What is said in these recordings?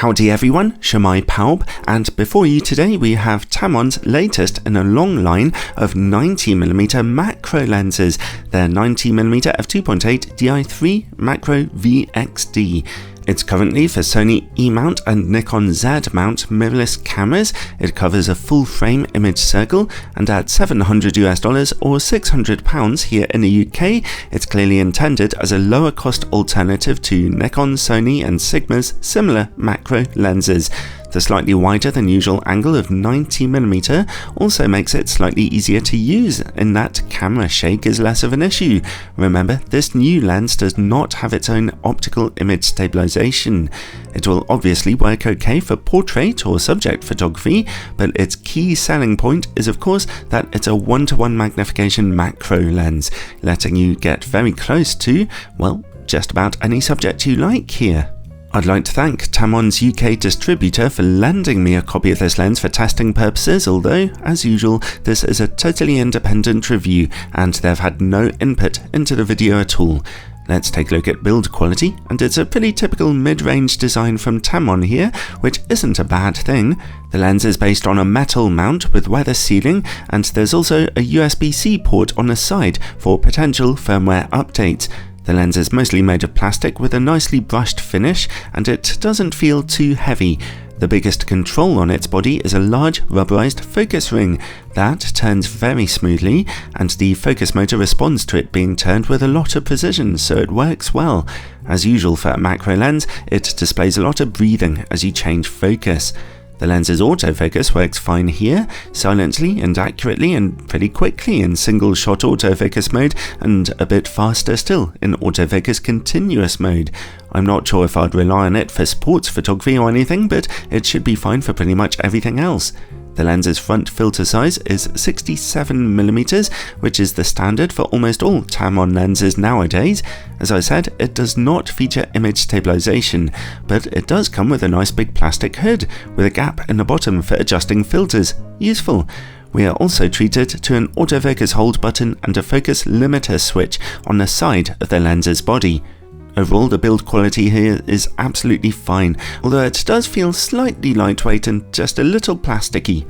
Howdy everyone, Shemai Paub, and before you today we have Tamron's latest in a long line of 90mm macro lenses, their 90mm f2.8 di3 Macro VXD. It's currently for Sony E-mount and Nikon Z-mount mirrorless cameras. It covers a full frame image circle, and at $700 or £600 here in the UK, it's clearly intended as a lower cost alternative to Nikon, Sony and Sigma's similar macro lenses. The slightly wider than usual angle of 90mm also makes it slightly easier to use in that camera shake is less of an issue. Remember, this new lens does not have its own optical image stabilization. It will obviously work okay for portrait or subject photography, but its key selling point is of course that it's a 1:1 magnification macro lens, letting you get very close to, well, just about any subject you like here. I'd like to thank Tamron's UK distributor for lending me a copy of this lens for testing purposes, although, as usual, this is a totally independent review and they've had no input into the video at all. Let's take a look at build quality, and it's a pretty typical mid-range design from Tamron here, which isn't a bad thing. The lens is based on a metal mount with weather sealing, and there's also a USB-C port on the side for potential firmware updates. The lens is mostly made of plastic with a nicely brushed finish, and it doesn't feel too heavy. The biggest control on its body is a large rubberized focus ring that turns very smoothly, and the focus motor responds to it being turned with a lot of precision, so it works well. As usual for a macro lens, it displays a lot of breathing as you change focus. The lens's autofocus works fine here, silently and accurately and pretty quickly in single shot autofocus mode, and a bit faster still in autofocus continuous mode. I'm not sure if I'd rely on it for sports photography or anything, but it should be fine for pretty much everything else. The lens's front filter size is 67mm, which is the standard for almost all Tamron lenses nowadays. As I said, it does not feature image stabilization, but it does come with a nice big plastic hood with a gap in the bottom for adjusting filters. Useful. We are also treated to an autofocus hold button and a focus limiter switch on the side of the lens's body. Overall, the build quality here is absolutely fine, although it does feel slightly lightweight and just a little plasticky.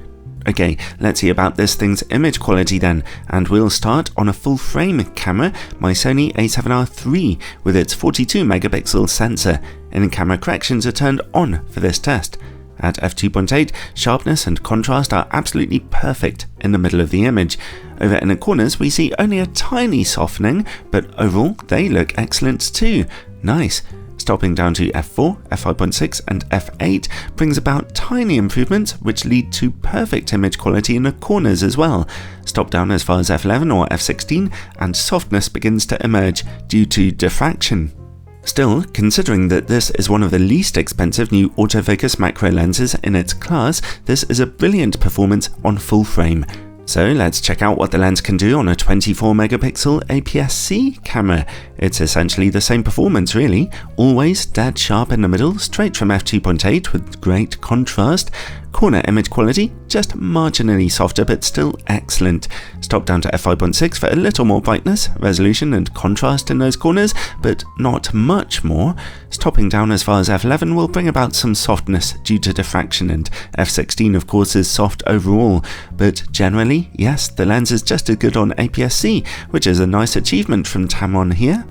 Okay, let's see about this thing's image quality then, and we'll start on a full frame camera, my Sony a7R III with its 42 megapixel sensor. In-camera corrections are turned on for this test. At f2.8, sharpness and contrast are absolutely perfect in the middle of the image. Over in the corners we see only a tiny softening, but overall they look excellent too. Nice. Stopping down to f4, f5.6 and f8 brings about tiny improvements which lead to perfect image quality in the corners as well. Stop down as far as f11 or f16 and softness begins to emerge due to diffraction. Still, considering that this is one of the least expensive new autofocus macro lenses in its class, this is a brilliant performance on full frame. So let's check out what the lens can do on a 24 megapixel aps-c camera. It's essentially the same performance really, always dead sharp in the middle, straight from f2.8 with great contrast. Corner image quality, just marginally softer but still excellent. Stop down to f5.6 for a little more brightness, resolution and contrast in those corners, but not much more. Stopping down as far as f11 will bring about some softness due to diffraction, and f16 of course is soft overall, but generally, yes, the lens is just as good on aps-c, which is a nice achievement from Tamron here.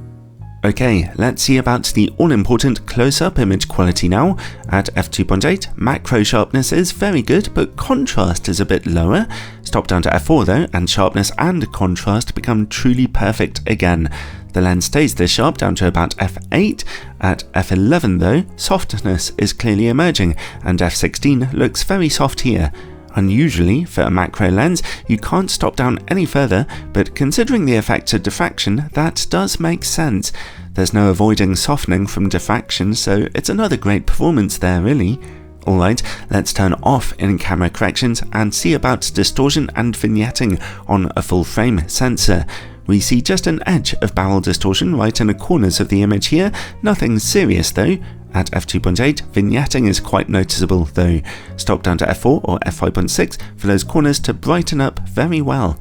Okay, let's see about the all-important close-up image quality now. At f2.8, macro sharpness is very good, but contrast is a bit lower. Stop down to f4 though, and sharpness and contrast become truly perfect again. The lens stays this sharp down to about f8. At f11 though, softness is clearly emerging, and f16 looks very soft here. Unusually, for a macro lens, you can't stop down any further, but considering the effects of diffraction, that does make sense. There's no avoiding softening from diffraction, so it's another great performance there really. Alright, let's turn off in-camera corrections and see about distortion and vignetting on a full frame sensor. We see just an edge of barrel distortion right in the corners of the image here, nothing serious though. At f2.8, vignetting is quite noticeable though. Stop down to f4 or f5.6 for those corners to brighten up very well.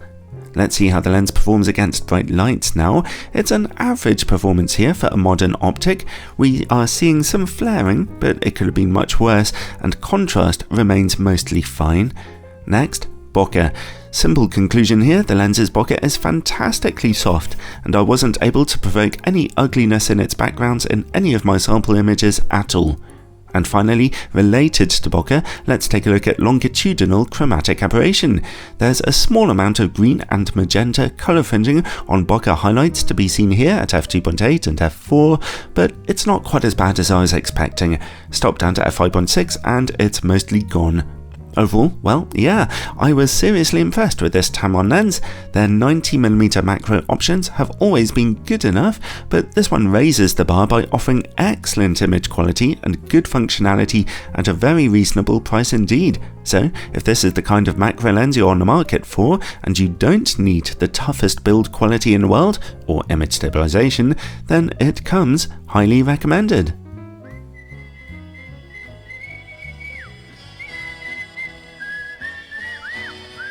Let's see how the lens performs against bright lights now. It's an average performance here for a modern optic. We are seeing some flaring, but it could have been much worse, and contrast remains mostly fine. Next, bokeh. Simple conclusion here, the lens's bokeh is fantastically soft, and I wasn't able to provoke any ugliness in its backgrounds in any of my sample images at all. And finally, related to bokeh, let's take a look at longitudinal chromatic aberration. There's a small amount of green and magenta color fringing on bokeh highlights to be seen here at f2.8 and f4, but it's not quite as bad as I was expecting. Stop down to f5.6 and it's mostly gone. Overall, well, yeah, I was seriously impressed with this Tamron lens. Their 90mm macro options have always been good enough, but this one raises the bar by offering excellent image quality and good functionality at a very reasonable price indeed. So, if this is the kind of macro lens you're on the market for, and you don't need the toughest build quality in the world, or image stabilization, then it comes highly recommended.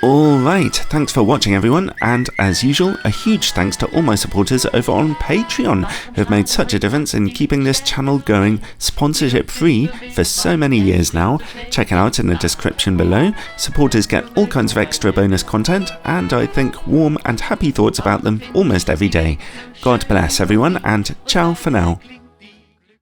Alright, thanks for watching everyone, and as usual, a huge thanks to all my supporters over on Patreon who have made such a difference in keeping this channel going sponsorship free for so many years now. Check it out in the description below. Supporters get all kinds of extra bonus content, and I think warm and happy thoughts about them almost every day. God bless everyone, and ciao for now.